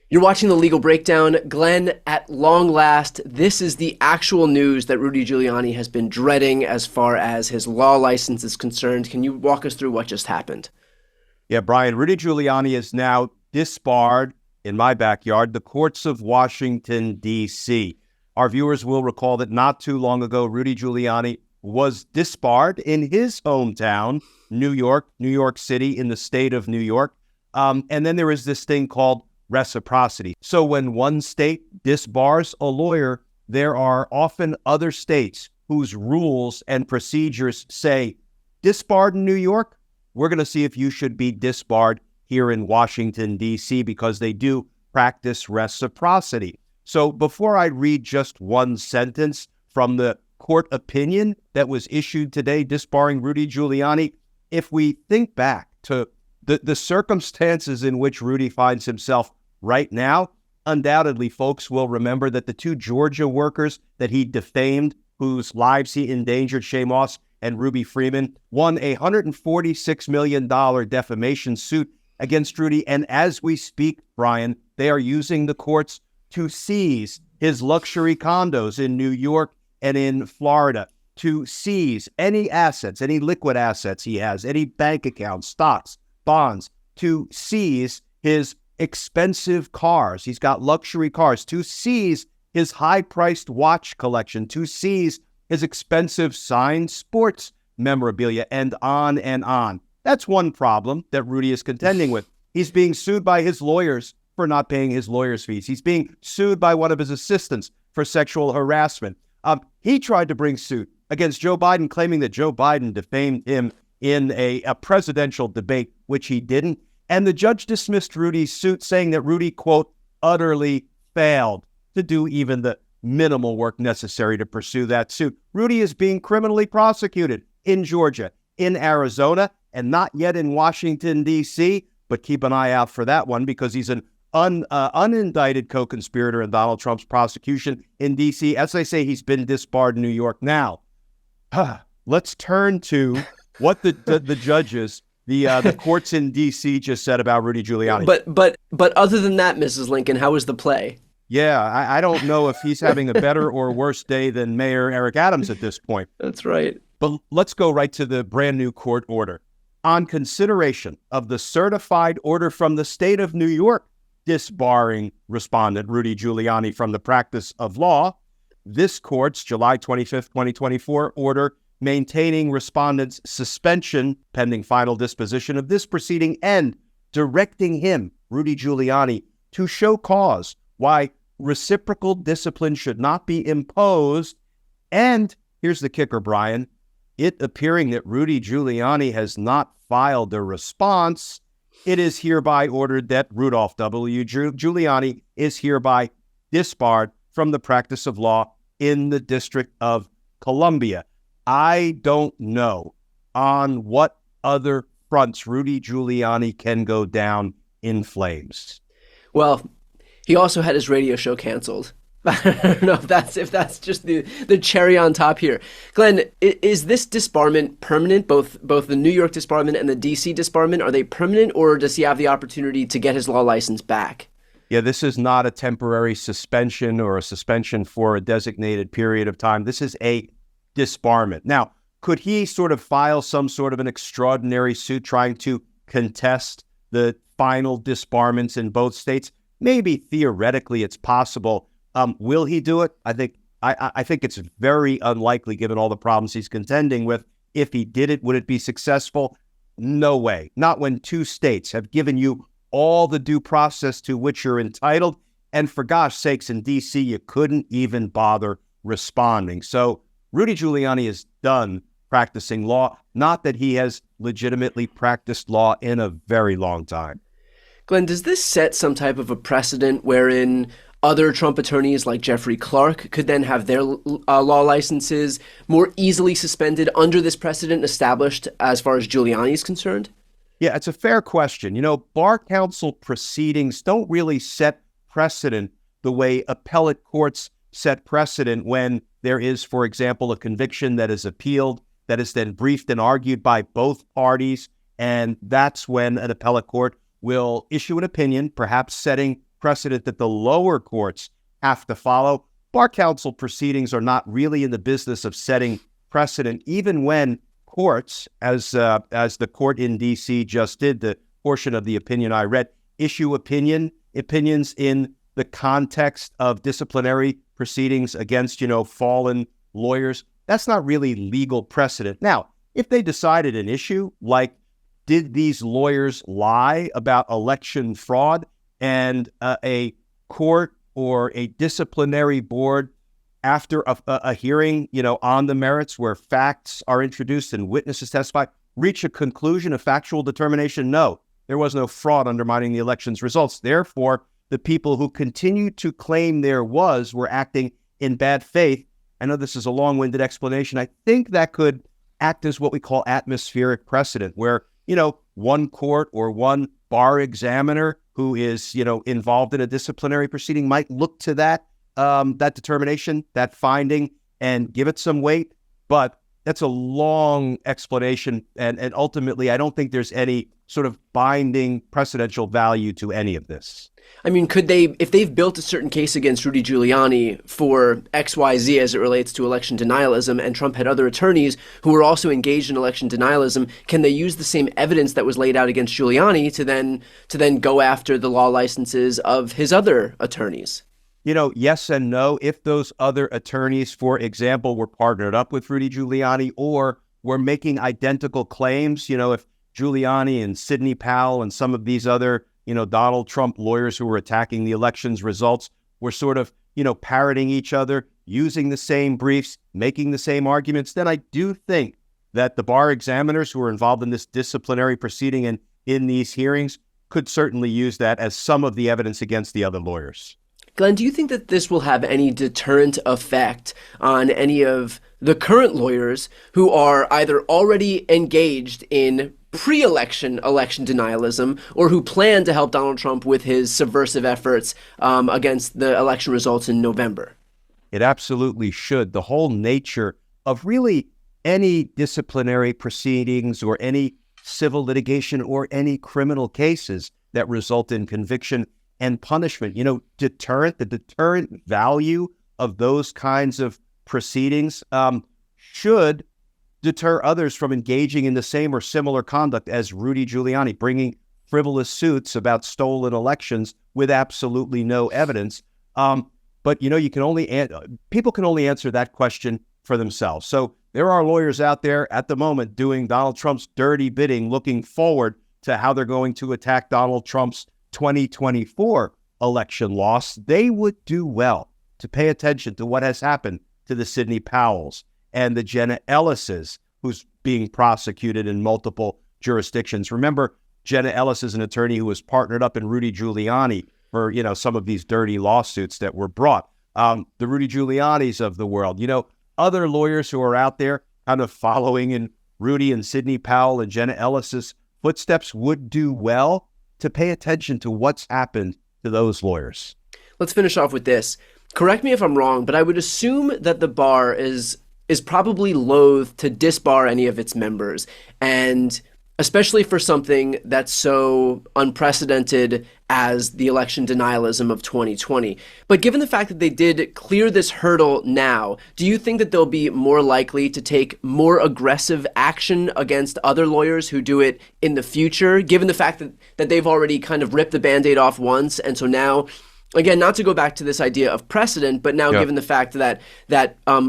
You're watching The Legal Breakdown. Glenn, at long last, this is the actual news that Rudy Giuliani has been dreading as far as his law license is concerned. Can you walk us through what just happened? Yeah, Brian, Rudy Giuliani is now disbarred in my backyard, the courts of Washington, D.C. Our viewers will recall that not too long ago, Rudy Giuliani was disbarred in his hometown, New York City, in the state of New York. And then there is this thing called reciprocity. So when one state disbars a lawyer, there are often other states whose rules and procedures say, disbarred in New York, we're going to see if you should be disbarred here in Washington, D.C., because they do practice reciprocity. So before I read just one sentence from the court opinion that was issued today disbarring Rudy Giuliani, if we think back to the circumstances in which Rudy finds himself right now, undoubtedly folks will remember that the two Georgia workers that he defamed, whose lives he endangered, Shay Moss and Ruby Freeman, won a $146 million defamation suit against Rudy. And as we speak, Brian, they are using the courts to seize his luxury condos in New York and in Florida, to seize any assets, any liquid assets he has, any bank accounts, stocks, bonds, to seize his expensive cars. He's got luxury cars, to seize his high-priced watch collection, to seize his expensive signed sports memorabilia, and on and on. That's one problem that Rudy is contending with. He's being sued by his lawyers for not paying his lawyer's fees. He's being sued by one of his assistants for sexual harassment. He tried to bring suit against Joe Biden, claiming that Joe Biden defamed him in a presidential debate, which he didn't. And the judge dismissed Rudy's suit, saying that Rudy, quote, utterly failed to do even the minimal work necessary to pursue that suit. Rudy is being criminally prosecuted in Georgia, in Arizona, and not yet in Washington, D.C., but keep an eye out for that one because he's an unindicted co-conspirator in Donald Trump's prosecution in D.C. As I say, he's been disbarred in New York. Now, let's turn to what the judges, the courts in D.C. just said about Rudy Giuliani. But other than that, Mrs. Lincoln, how was the play? Yeah, I don't know if he's having a better or worse day than Mayor Eric Adams at this point. That's right. But let's go right to the brand new court order. On consideration of the certified order from the state of New York disbarring respondent Rudy Giuliani from the practice of law, this court's July 25th, 2024 order maintaining respondent's suspension pending final disposition of this proceeding and directing him, Rudy Giuliani, to show cause why reciprocal discipline should not be imposed. And here's the kicker, Brian, it appearing that Rudy Giuliani has not filed a response, it is hereby ordered that Rudolph W. Giuliani is hereby disbarred from the practice of law in the District of Columbia. I don't know on what other fronts Rudy Giuliani can go down in flames. Well, he also had his radio show canceled. I don't know if that's just the cherry on top here. Glenn, is this disbarment permanent? Both the New York disbarment and the D.C. disbarment, are they permanent, or does he have the opportunity to get his law license back? Yeah, this is not a temporary suspension or a suspension for a designated period of time. This is a disbarment. Now, could he sort of file some sort of an extraordinary suit trying to contest the final disbarments in both states? Maybe theoretically it's possible. Will he do it? I think it's very unlikely given all the problems he's contending with. If he did it, would it be successful? No way. Not when two states have given you all the due process to which you're entitled. And for gosh sakes, in D.C., you couldn't even bother responding. So Rudy Giuliani is done practicing law. Not that he has legitimately practiced law in a very long time. Glenn, does this set some type of a precedent wherein other Trump attorneys like Jeffrey Clark could then have their law licenses more easily suspended under this precedent established as far as Giuliani is concerned? Yeah, it's a fair question. You know, bar council proceedings don't really set precedent the way appellate courts set precedent when there is, for example, a conviction that is appealed, that is then briefed and argued by both parties, and that's when an appellate court will issue an opinion, perhaps setting precedent that the lower courts have to follow. Bar council proceedings are not really in the business of setting precedent, even when courts, as the court in D.C. just did, the portion of the opinion I read, issue opinions in the context of disciplinary proceedings against, fallen lawyers. That's not really legal precedent. Now, if they decided an issue like, did these lawyers lie about election fraud, and a court or a disciplinary board, after a hearing, on the merits where facts are introduced and witnesses testify, reach a conclusion, a factual determination, no, there was no fraud undermining the election's results. Therefore, the people who continue to claim there were acting in bad faith. I know this is a long-winded explanation. I think that could act as what we call atmospheric precedent, where, one court or one bar examiner who is, involved in a disciplinary proceeding might look to that determination, that finding, and give it some weight. But that's a long explanation. And ultimately, I don't think there's any sort of binding precedential value to any of this. I mean, could they, if they've built a certain case against Rudy Giuliani for XYZ as it relates to election denialism, and Trump had other attorneys who were also engaged in election denialism, can they use the same evidence that was laid out against Giuliani to then go after the law licenses of his other attorneys? Yes and no. If those other attorneys, for example, were partnered up with Rudy Giuliani or were making identical claims, if Giuliani and Sidney Powell and some of these other, Donald Trump lawyers who were attacking the election's results were sort of, parroting each other, using the same briefs, making the same arguments, then I do think that the bar examiners who are involved in this disciplinary proceeding and in these hearings could certainly use that as some of the evidence against the other lawyers. Glenn, do you think that this will have any deterrent effect on any of the current lawyers who are either already engaged in pre-election election denialism or who plan to help Donald Trump with his subversive efforts against the election results in November? It absolutely should. The whole nature of really any disciplinary proceedings or any civil litigation or any criminal cases that result in conviction and punishment, the deterrent value of those kinds of proceedings should deter others from engaging in the same or similar conduct as Rudy Giuliani, bringing frivolous suits about stolen elections with absolutely no evidence. But people can only answer that question for themselves. So there are lawyers out there at the moment doing Donald Trump's dirty bidding, looking forward to how they're going to attack Donald Trump's 2024 election loss. They would do well to pay attention to what has happened to the Sidney Powells and the Jenna Ellises, who's being prosecuted in multiple jurisdictions. Remember, Jenna Ellis is an attorney who was partnered up in Rudy Giuliani for, some of these dirty lawsuits that were brought. The Rudy Giulianis of the world, other lawyers who are out there kind of following in Rudy and Sidney Powell and Jenna Ellis's footsteps would do well to pay attention to what's happened to those lawyers. Let's finish off with this. Correct me if I'm wrong, but I would assume that the bar is probably loath to disbar any of its members, and especially for something that's so unprecedented as the election denialism of 2020. But given the fact that they did clear this hurdle now, do you think that they'll be more likely to take more aggressive action against other lawyers who do it in the future, given the fact that they've already kind of ripped the Band-Aid off once, and so now, again, not to go back to this idea of precedent, but now given the fact that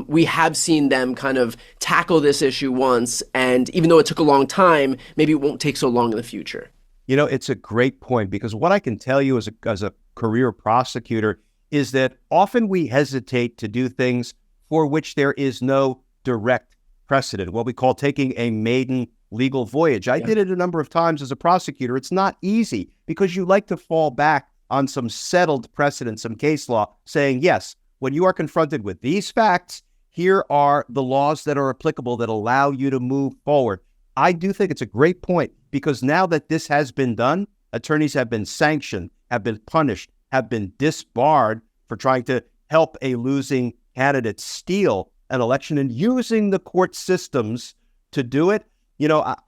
we have seen them kind of tackle this issue once, and even though it took a long time, maybe it won't take so long in the future? It's a great point, because what I can tell you as a career prosecutor is that often we hesitate to do things for which there is no direct precedent, what we call taking a maiden legal voyage. I did it a number of times as a prosecutor. It's not easy because you like to fall back on some settled precedent, some case law, saying, yes, when you are confronted with these facts, here are the laws that are applicable that allow you to move forward. I do think it's a great point, because now that this has been done, attorneys have been sanctioned, have been punished, have been disbarred for trying to help a losing candidate steal an election and using the court systems to do it.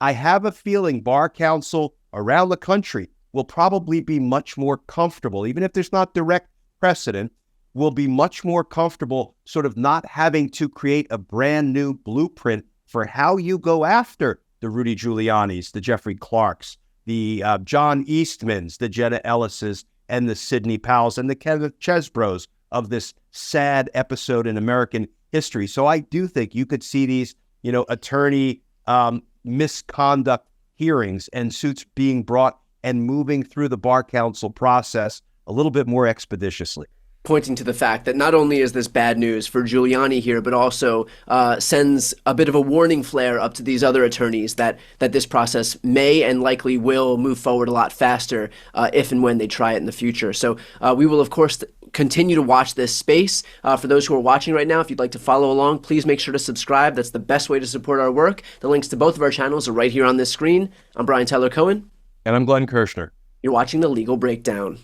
I have a feeling bar counsel around the country will probably be much more comfortable, even if there's not direct precedent, will be much more comfortable sort of not having to create a brand new blueprint for how you go after the Rudy Giulianis, the Jeffrey Clarks, the John Eastmans, the Jenna Ellises, and the Sidney Powells, and the Kenneth Chesbros of this sad episode in American history. So I do think you could see these, attorney misconduct hearings and suits being brought and moving through the bar council process a little bit more expeditiously. Pointing to the fact that not only is this bad news for Giuliani here, but also sends a bit of a warning flare up to these other attorneys that this process may and likely will move forward a lot faster if and when they try it in the future. So we will, of course, continue to watch this space. For those who are watching right now, if you'd like to follow along, please make sure to subscribe. That's the best way to support our work. The links to both of our channels are right here on this screen. I'm Brian Tyler Cohen. And I'm Glenn Kirshner. You're watching The Legal Breakdown.